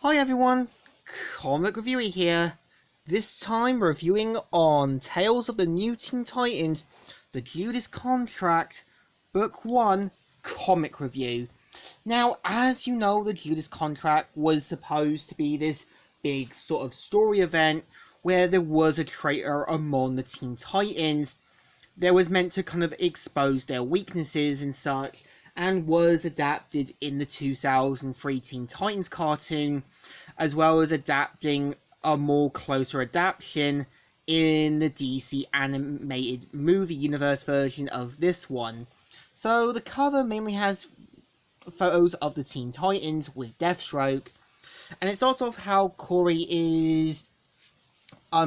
Hi everyone, Comic Reviewer here. This time reviewing on Tales of the New Teen Titans, the Judas Contract, Book 1, Comic Review. Now, as you know, the Judas Contract was supposed to be this big sort of story event where there was a traitor among the Teen Titans that was meant to kind of expose their weaknesses and such, and was adapted in the 2003 Teen Titans cartoon, as well as adapting a more closer adaptation in the DC animated movie universe version of this one. So the cover mainly has photos of the Teen Titans with Deathstroke, and it starts off how Corey is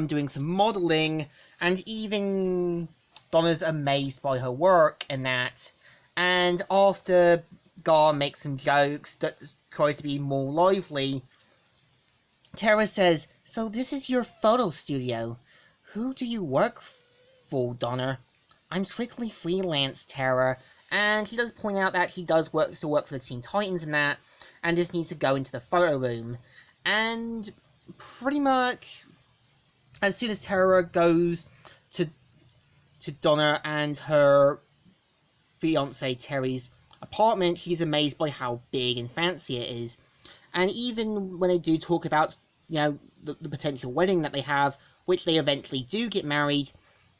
doing some modelling, and even Donna's amazed by her work and that. And after Gar makes some jokes that tries to be more lively, Tara says, "So this is your photo studio. Who do you work for, Donna?" "I'm strictly freelance, Tara." And she does point out that she does still work for the Teen Titans and that, and just needs to go into the photo room. And pretty much, as soon as Tara goes to Donna and her fiance Terry's apartment, she's amazed by how big and fancy it is. And even when they do talk about, the potential wedding that they have, which they eventually do get married,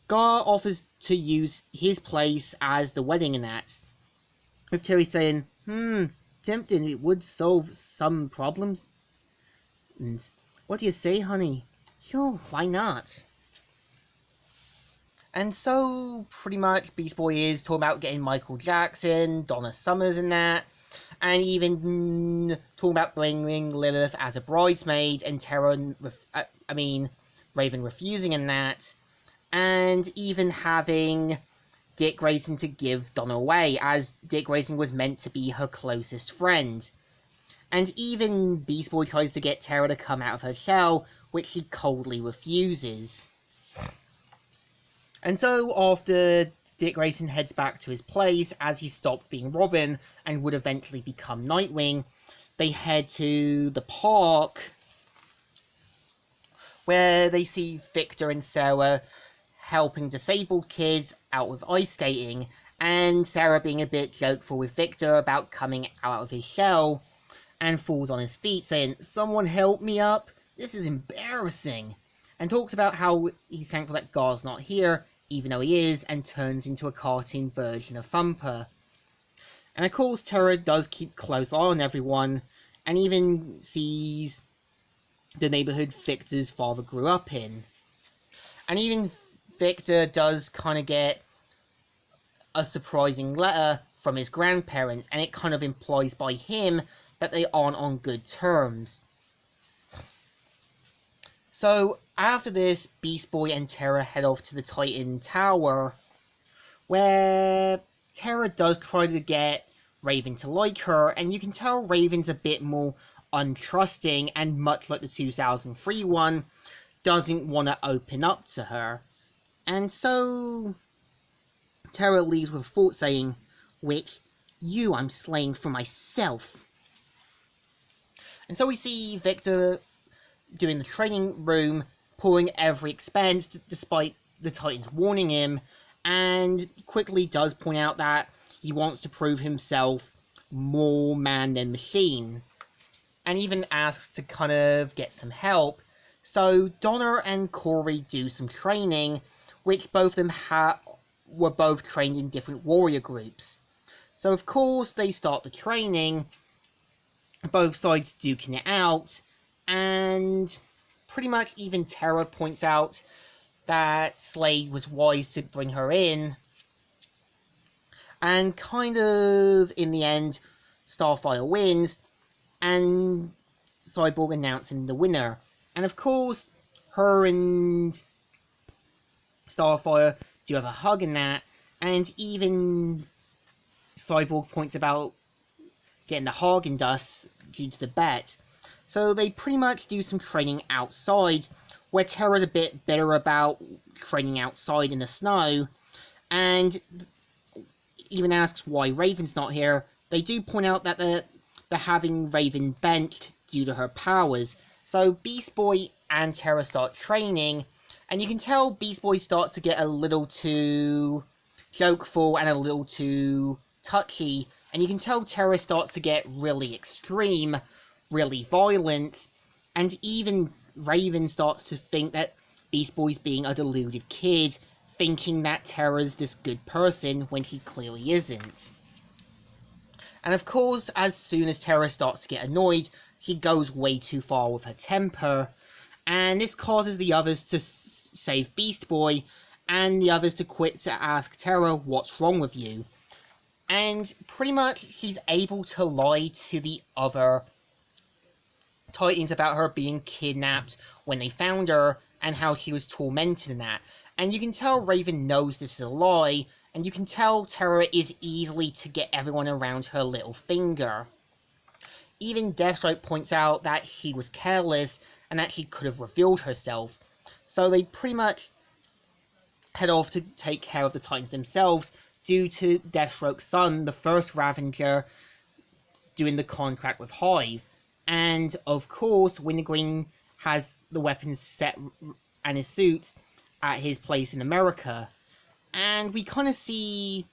Gar offers to use his place as the wedding and that, with Terry saying, tempting, it would solve some problems. And what do you say, honey? Sure, why not? And so, pretty much, Beast Boy is talking about getting Michael Jackson, Donna Summers and that, and even talking about bringing Lilith as a bridesmaid, and Raven refusing and that, and even having Dick Grayson to give Donna away, as Dick Grayson was meant to be her closest friend. And even Beast Boy tries to get Tara to come out of her shell, which she coldly refuses. And so, after Dick Grayson heads back to his place, as he stopped being Robin and would eventually become Nightwing, they head to the park, where they see Victor and Sarah helping disabled kids out with ice skating, and Sarah being a bit jokeful with Victor about coming out of his shell, and falls on his feet saying, "Someone help me up, this is embarrassing," and talks about how he's thankful that Gar's not here, even though he is, and turns into a cartoon version of Thumper. And of course, Tara does keep close eye on everyone, and even sees the neighborhood Victor's father grew up in. And even Victor does kind of get a surprising letter from his grandparents, and it kind of implies by him that they aren't on good terms. So, after this, Beast Boy and Tara head off to the Titan Tower, where Tara does try to get Raven to like her, and you can tell Raven's a bit more untrusting, and much like the 2003 one, doesn't want to open up to her. And so, Tara leaves with a thought saying, "Which, you I'm slaying for myself." And so we see Victor doing the training room, pulling every expense despite the Titans warning him, and quickly does point out that he wants to prove himself more man than machine, and even asks to kind of get some help. So Donna and Corey do some training, which both of them were both trained in different warrior groups. So of course they start the training, both sides duking it out, and pretty much even Tara points out that Slade was wise to bring her in, and kind of in the end Starfire wins, and Cyborg announcing the winner. And of course her and Starfire do have a hug in that, and even Cyborg points about getting the Hagen dust due to the bet. So they pretty much do some training outside, where Tara's a bit bitter about training outside in the snow, and even asks why Raven's not here. They do point out that they're having Raven benched due to her powers. So Beast Boy and Terra start training, and you can tell Beast Boy starts to get a little too jokeful and a little too touchy, and you can tell Terra starts to get really extreme, really violent, and even Raven starts to think that Beast Boy's being a deluded kid, thinking that Terra's this good person when she clearly isn't. And of course, as soon as Terra starts to get annoyed, she goes way too far with her temper, and this causes the others to save Beast Boy, and the others to quit to ask Terra what's wrong with you. And pretty much she's able to lie to the other Titans about her being kidnapped when they found her, and how she was tormented and that. And you can tell Raven knows this is a lie, and you can tell Terra is easily to get everyone around her little finger. Even Deathstroke points out that she was careless, and that she could have revealed herself. So they pretty much head off to take care of the Titans themselves, due to Deathstroke's son, the first Ravager, doing the contract with Hive. And of course, Wintergreen has the weapons set and his suit at his place in America. And we kind of see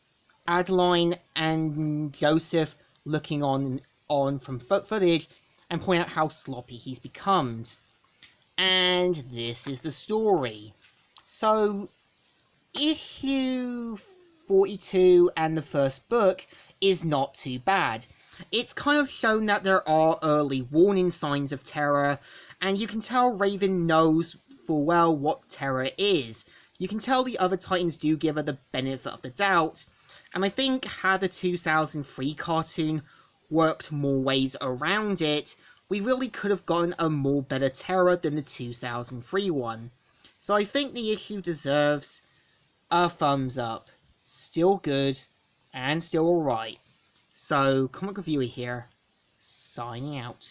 Adeline and Joseph looking on from footage and point out how sloppy he's become. And this is the story. So, issue 42 and the first book is not too bad. It's kind of shown that there are early warning signs of Terra, and you can tell Raven knows full well what Terra is. You can tell the other Titans do give her the benefit of the doubt, and I think had the 2003 cartoon worked more ways around it, we really could have gotten a more better Terra than the 2003 one. So I think the issue deserves a thumbs up. Still good, and still alright. So, Comic Reviewer here, signing out.